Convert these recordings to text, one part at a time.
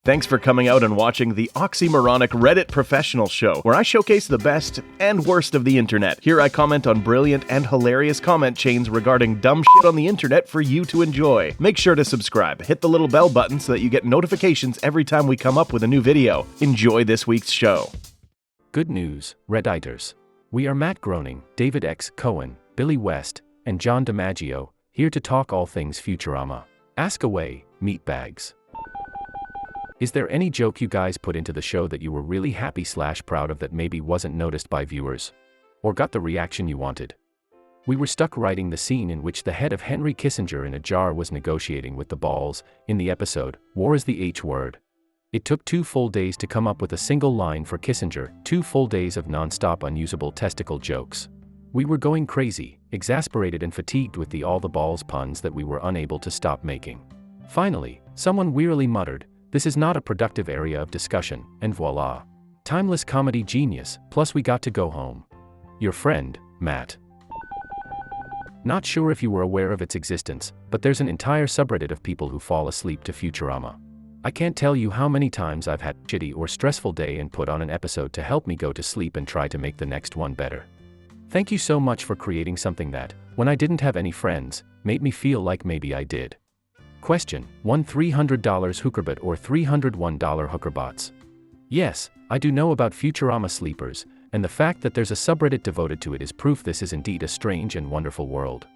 Thanks for coming out and watching the oxymoronic Reddit professional show, where I showcase the best and worst of the internet. Here I comment on brilliant and hilarious comment chains regarding dumb shit on the internet for you to enjoy. Make sure to subscribe, hit the little bell button so that you get notifications every time we come up with a new video. Enjoy this week's show. Good news, Redditers. We are Matt Groening, David X. Cohen, Billy West, and John Dimaggio, here to talk all things Futurama. Ask away, meatbags. Is there any joke you guys put into the show that you were really happy/proud of that maybe wasn't noticed by viewers? Or got the reaction you wanted? We were stuck writing the scene in which the head of Henry Kissinger in a jar was negotiating with the balls, in the episode, War is the H Word. It took 2 full days to come up with a single line for Kissinger, 2 full days of non-stop unusable testicle jokes. We were going crazy, exasperated and fatigued with the all the balls puns that we were unable to stop making. Finally, someone wearily muttered, "This is not a productive area of discussion," and voila. Timeless comedy genius, plus we got to go home. Your friend, Matt. Not sure if you were aware of its existence, but there's an entire subreddit of people who fall asleep to Futurama. I can't tell you how many times I've had a shitty or stressful day and put on an episode to help me go to sleep and try to make the next one better. Thank you so much for creating something that, when I didn't have any friends, made me feel like maybe I did. Question: won $300 hookerbot or $301 hookerbots? Yes, I do know about Futurama sleepers, and the fact that there's a subreddit devoted to it is proof this is indeed a strange and wonderful world.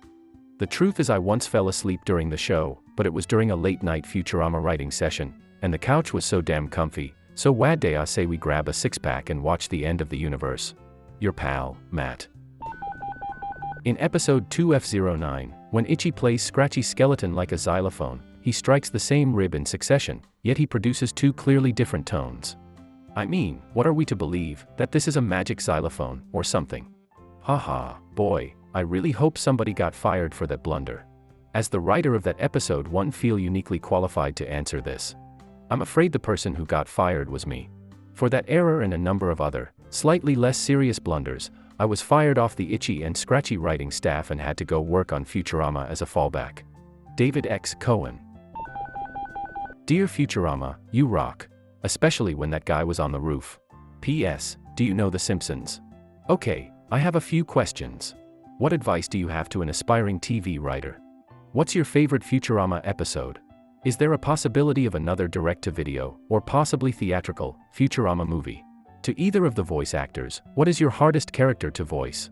The truth is I once fell asleep during the show, but it was during a late-night Futurama writing session, and the couch was so damn comfy, so wad day I say we grab a 6-pack and watch the end of the universe. Your pal, Matt. In episode 2F09, when Itchy plays Scratchy Skeleton like a xylophone, he strikes the same rib in succession, yet he produces 2 clearly different tones. I mean, what are we to believe, that this is a magic xylophone, or something? Haha, boy, I really hope somebody got fired for that blunder. As the writer of that episode, one feel uniquely qualified to answer this. I'm afraid the person who got fired was me. For that error and a number of other, slightly less serious blunders, I was fired off the Itchy and Scratchy writing staff and had to go work on Futurama as a fallback. David X. Cohen. Dear Futurama, you rock. Especially when that guy was on the roof. P.S. Do you know The Simpsons? Okay, I have a few questions. What advice do you have to an aspiring TV writer? What's your favorite Futurama episode? Is there a possibility of another direct-to-video, or possibly theatrical, Futurama movie? To either of the voice actors, what is your hardest character to voice?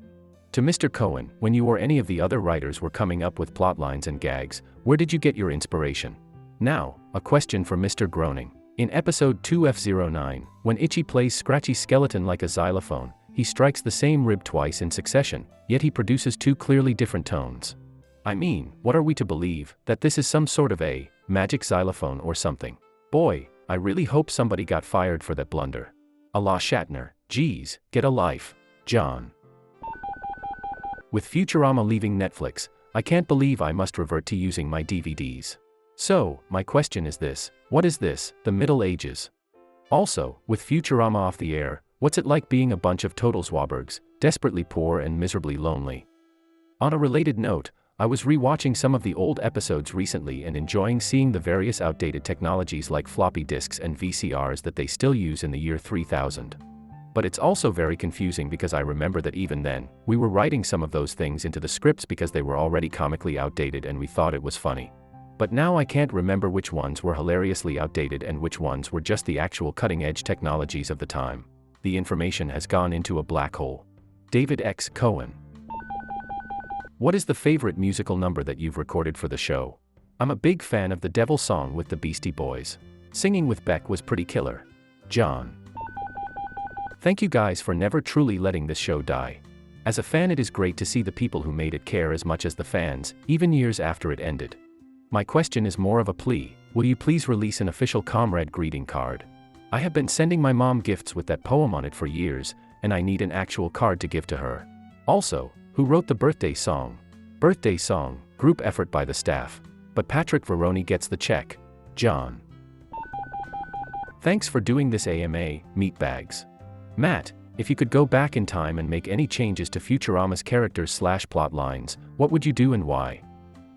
To Mr. Cohen, when you or any of the other writers were coming up with plotlines and gags, where did you get your inspiration? Now, a question for Mr. Groening. In episode 2F09, when Itchy plays Scratchy Skeleton like a xylophone, he strikes the same rib twice in succession, yet he produces 2 clearly different tones. I mean, what are we to believe, that this is some sort of a magic xylophone or something? Boy, I really hope somebody got fired for that blunder. A la Shatner, geez, get a life, John. With Futurama leaving Netflix, I can't believe I must revert to using my DVDs. So, my question is this: what is this, the Middle Ages? Also, with Futurama off the air, what's it like being a bunch of total swabbergs, desperately poor and miserably lonely? On a related note, I was rewatching some of the old episodes recently and enjoying seeing the various outdated technologies like floppy disks and VCRs that they still use in the year 3000. But it's also very confusing because I remember that even then, we were writing some of those things into the scripts because they were already comically outdated and we thought it was funny. But now I can't remember which ones were hilariously outdated and which ones were just the actual cutting-edge technologies of the time. The information has gone into a black hole. David X. Cohen. What is the favorite musical number that you've recorded for the show? I'm a big fan of the Devil Song with the Beastie Boys. Singing with Beck was pretty killer. John. Thank you guys for never truly letting this show die. As a fan, it is great to see the people who made it care as much as the fans, even years after it ended. My question is more of a plea: will you please release an official comrade greeting card? I have been sending my mom gifts with that poem on it for years, and I need an actual card to give to her. Also, who wrote the birthday song? Birthday song, group effort by the staff. But Patrick Veroni gets the check. John. Thanks for doing this AMA, meatbags. Matt, if you could go back in time and make any changes to Futurama's characters/plot lines, what would you do and why?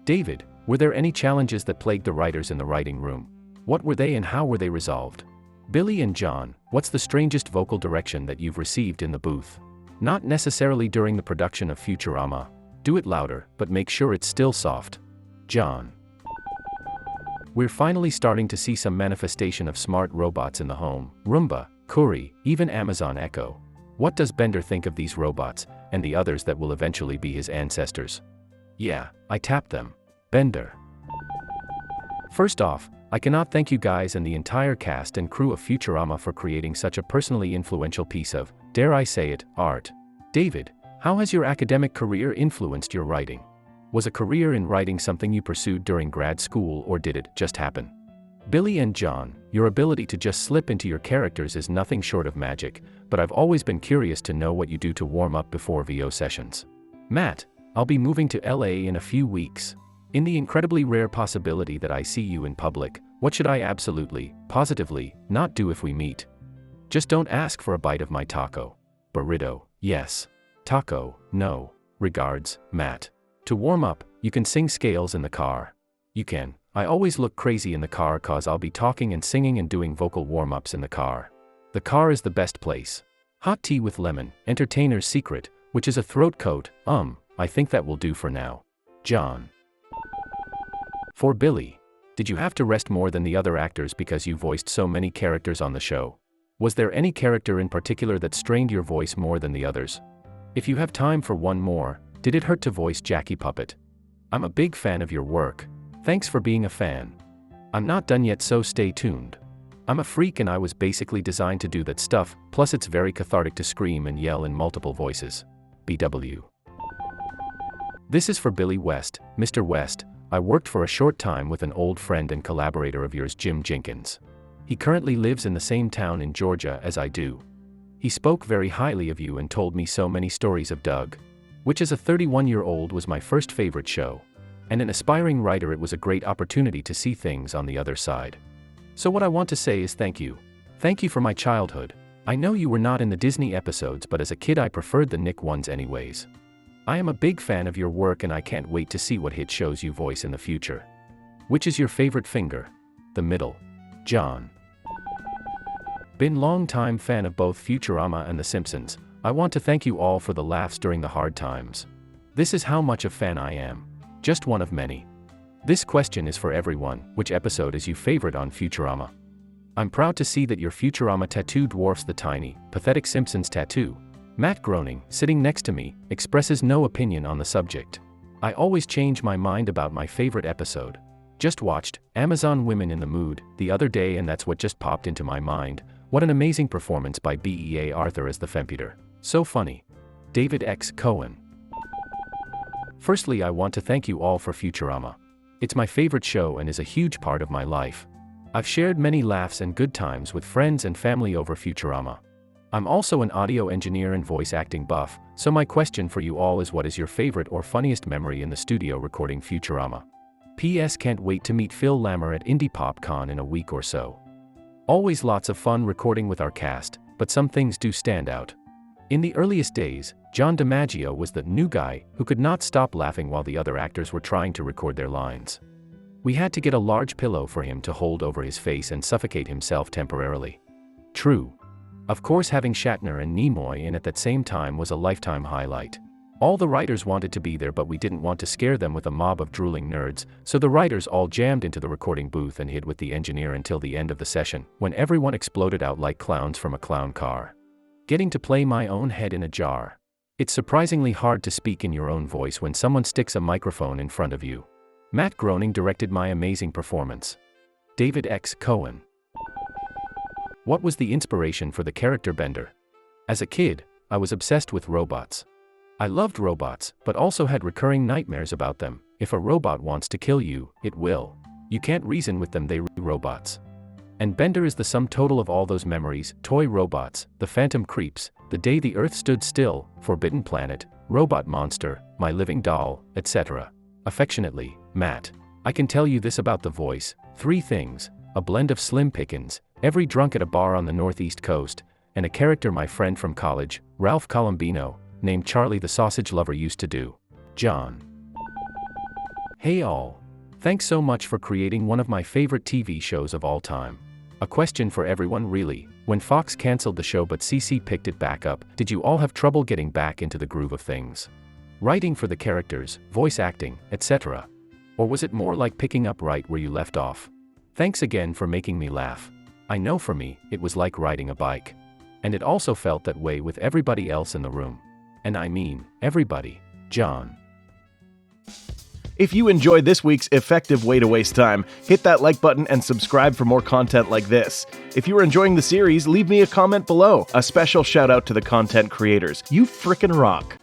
David, were there any challenges that plagued the writers in the writing room? What were they and how were they resolved? Billy and John, what's the strangest vocal direction that you've received in the booth? Not necessarily during the production of Futurama. Do it louder, but make sure it's still soft. John. We're finally starting to see some manifestation of smart robots in the home. Roomba, Kuri, even Amazon Echo. What does Bender think of these robots, and the others that will eventually be his ancestors? Yeah, I tapped them. Bender. First off, I cannot thank you guys and the entire cast and crew of Futurama for creating such a personally influential piece of, dare I say it, art. David, how has your academic career influenced your writing? Was a career in writing something you pursued during grad school or did it just happen? Billy and John, your ability to just slip into your characters is nothing short of magic, but I've always been curious to know what you do to warm up before VO sessions. Matt, I'll be moving to LA in a few weeks. In the incredibly rare possibility that I see you in public, what should I absolutely, positively, not do if we meet? Just don't ask for a bite of my taco. Burrito, yes. Taco, no. Regards, Matt. To warm up, you can sing scales in the car. You can. I always look crazy in the car cause I'll be talking and singing and doing vocal warm-ups in the car. The car is the best place. Hot tea with lemon, entertainer's secret, which is a throat coat, I think that will do for now. John. For Billy. Did you have to rest more than the other actors because you voiced so many characters on the show? Was there any character in particular that strained your voice more than the others? If you have time for one more, did it hurt to voice Jackie Puppet? I'm a big fan of your work. Thanks for being a fan. I'm not done yet, so stay tuned. I'm a freak and I was basically designed to do that stuff, plus it's very cathartic to scream and yell in multiple voices. BW. This is for Billy West. Mr. West, I worked for a short time with an old friend and collaborator of yours, Jim Jenkins. He currently lives in the same town in Georgia as I do. He spoke very highly of you and told me so many stories of Doug, which as a 31-year-old was my first favorite show. And an aspiring writer, it was a great opportunity to see things on the other side. So what I want to say is thank you. Thank you for my childhood. I know you were not in the Disney episodes, but as a kid I preferred the Nick ones anyways. I am a big fan of your work and I can't wait to see what hit shows you voice in the future. Which is your favorite finger? The middle. John. Been long-time fan of both Futurama and The Simpsons. I want to thank you all for the laughs during the hard times. This is how much a fan I am. Just one of many. This question is for everyone. Which episode is your favorite on Futurama? I'm proud to see that your Futurama tattoo dwarfs the tiny, pathetic Simpsons tattoo. Matt Groening, sitting next to me, expresses no opinion on the subject. I always change my mind about my favorite episode. Just watched Amazon Women in the Mood the other day and that's what just popped into my mind. What an amazing performance by Bea Arthur as the Femputer. So funny. David X. Cohen. Firstly, I want to thank you all for Futurama. It's my favorite show and is a huge part of my life. I've shared many laughs and good times with friends and family over Futurama. I'm also an audio engineer and voice acting buff, so my question for you all is, what is your favorite or funniest memory in the studio recording Futurama? P.S. Can't wait to meet Phil Lammer at Indie PopCon in a week or so. Always lots of fun recording with our cast, but some things do stand out. In the earliest days, John Dimaggio was the new guy who could not stop laughing while the other actors were trying to record their lines. We had to get a large pillow for him to hold over his face and suffocate himself temporarily. True. Of course, having Shatner and Nimoy in at that same time was a lifetime highlight. All the writers wanted to be there, but we didn't want to scare them with a mob of drooling nerds, so the writers all jammed into the recording booth and hid with the engineer until the end of the session, when everyone exploded out like clowns from a clown car. Getting to play my own head in a jar. It's surprisingly hard to speak in your own voice when someone sticks a microphone in front of you. Matt Groening directed my amazing performance. David X. Cohen. What was the inspiration for the character Bender? As a kid, I was obsessed with robots. I loved robots, but also had recurring nightmares about them. If a robot wants to kill you, it will. You can't reason with them, they're robots. And Bender is the sum total of all those memories: toy robots, the Phantom Creeps, the day the Earth stood still, Forbidden Planet, Robot Monster, My Living Doll, etc. Affectionately, Matt. I can tell you this about the voice: 3 things, a blend of Slim Pickens, every drunk at a bar on the Northeast Coast, and a character my friend from college, Ralph Colombino, named Charlie the Sausage Lover used to do. John. Hey all. Thanks so much for creating one of my favorite TV shows of all time. A question for everyone really. When Fox canceled the show but CC picked it back up, did you all have trouble getting back into the groove of things? Writing for the characters, voice acting, etc. Or was it more like picking up right where you left off? Thanks again for making me laugh. I know for me, it was like riding a bike. And it also felt that way with everybody else in the room. And I mean, everybody. John. If you enjoyed this week's effective way to waste time, hit that like button and subscribe for more content like this. If you are enjoying the series, leave me a comment below. A special shout out to the content creators. You frickin' rock.